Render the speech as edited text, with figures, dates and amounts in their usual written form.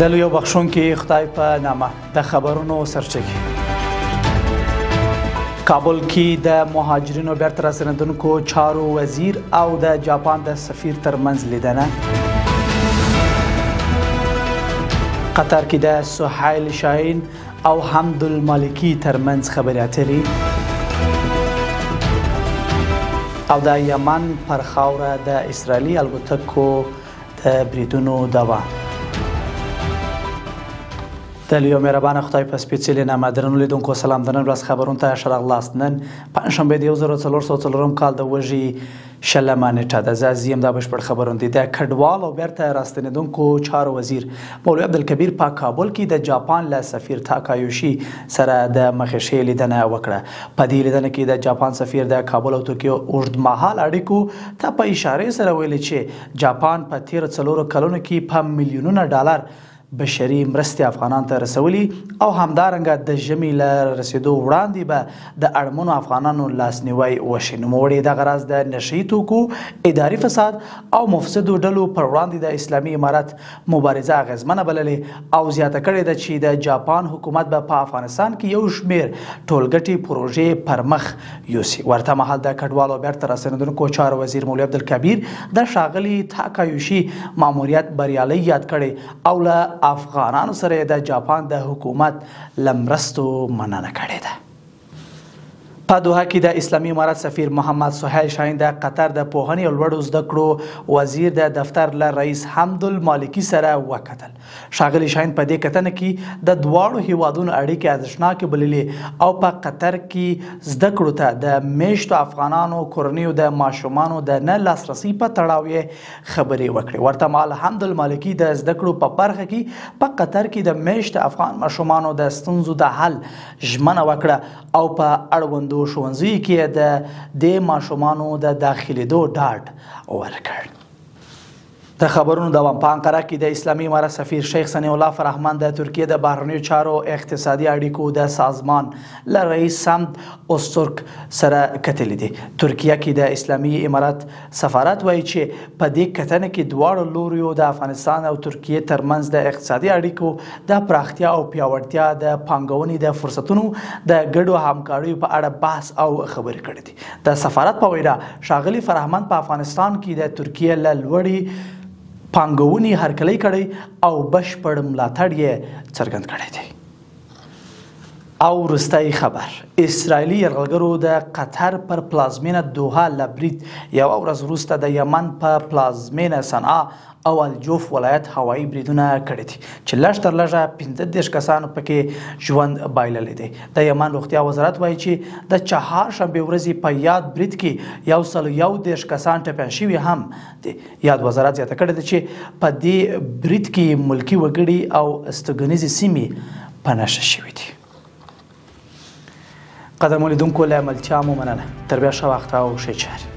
د لوی بخښونکي خدای په نامه د خبرونو سرچینې کابل کې د مهاجرینو بیرته راستنېدونکو چارو وزیر او د جاپان د سفیر ترمنځ لیدنه قطر کې د سهیل شاهین او حمدالمالکي ترمنځ خبرې اترې او د یمن پر خاوره د اسرائیلي الوتکو د بریدونو دوام د لوی مهربانه خدای په سپېڅلي نامه درنو لیدونکو سلام د نن ورځ خبرونو ته ښه راغلاست. نن پنجشنبه د 1404 کال د وژې شلمه نیټه ده. زه عزیز یم دا بشپړ خبرونه دي. د کډوال او بیرته راستنېدونکو چارو وزیر مولوي عبدالکبیر په کابل کې د جاپان له سفیر تاکایوشي سره د مخې ښې لیدنه وکړه. په دې لیدنه کې د جاپان سفیر د کابل او توکیو اوږدمهاله اړیکو ته په اشارې سره ویلي چې جاپان په تېرو 4 کلونو کې په میلیونونه ډالر بشري مرستې افغانانو ته رسولي او همدارنګه د ژمي له رسېدو وړاندې به د اړمنو افغانانو لاسنیوی وشي. نوموړي دغه راز د نشهیي توکو اداري فساد او مفسدو ډلو پر وړاندې د اسلامي امارت مبارزه اغېزمنه بللې او زیاته کړې ده چې د جاپان حکومت به په افغانستان کې یو شمېر ټولګټې پروژې پر مخ یوسي. ورته مهال د کډوالو بیرته راستنېدونکو چارو وزیر مولوي عبدالکبیر د ښاغلي تاکایوشي ماموریت بریالی یاد کړی او له افغانانو سره د جاپان د حکومت له مرستو مننه کړې ده. په دوحه کې د اسلامي امارت سفیر محمد سهیل شاهین د قطر د پوهنې او لوړو زده کړو وزیر د دفتر له رئیس حمدالمالکي سره وکتل. ښاغلي شاهین په دې کتنه کې د دواړو هیوادونو اړیکې ارزښتناکې بللې او په قطر کې زده کړو ته د میشتو افغانانو کورنیو د ماشومانو د نه لاسرسي په تړاو یې خبرې وکړې. ورته مهال حمدالمالکي د زده کړو په برخه کې په قطر کې د میشتو افغان ماشومانو د ستونزو د حل ژمنه وکړه او په اړوندو ښوونځیو کې د دې ماشومانو د داخلېدو ډاډ ورکړ. د خبرونو دوام په انقره کې د اسلامي امارت سفیر شیخ سنی الله فرهمند د ترکیه د بهرنیو چارو اقتصادي اړیکو د سازمان له رئیس سمت اوستورک سره کتلې دي. ترکیه کې د اسلامي امارت سفارت وایي چې په دې کتنه کې دواړو لوریو د افغانستان او ترکیه ترمنځ د اقتصادي اړیکو د پراختیا او پیاوړتیا د پانګونې د فرصتونو د ګډو همکاریو په اړه بحث او خبرې کړې دي. د سفارت په وینا ښاغلي فرهمند په افغانستان کې د ترکیه له لوړې پانګونې هرکلی کړی او بشپړ ملاتړ یې څرګند کړی دی. او وروستی خبر اسرائیلي یرغلګرو د قطر پر پلازمینه دوحه له برید یوه ورځ وروسته د یمن په پلازمینه صنعا او الجوف ولایت هوایي بریدونه کړي دي چې لږ تر لږه 15 کسانو پکې ژوند بایللی دی. د یمن روغتیا وزارت وایي چې د چهارشنبې ورځې په یاد برید کې 111 کسان ټپیان شوي هم دي. یاد وزارت زیاته کړې ده چې په دې برید کې ملکي وګړي او استوګنیزې سیمې په نښه شوي دي. قدرمنو لیدونکو له ملتیا مو مننه. تر بیا ښه وخت او ښې چارې.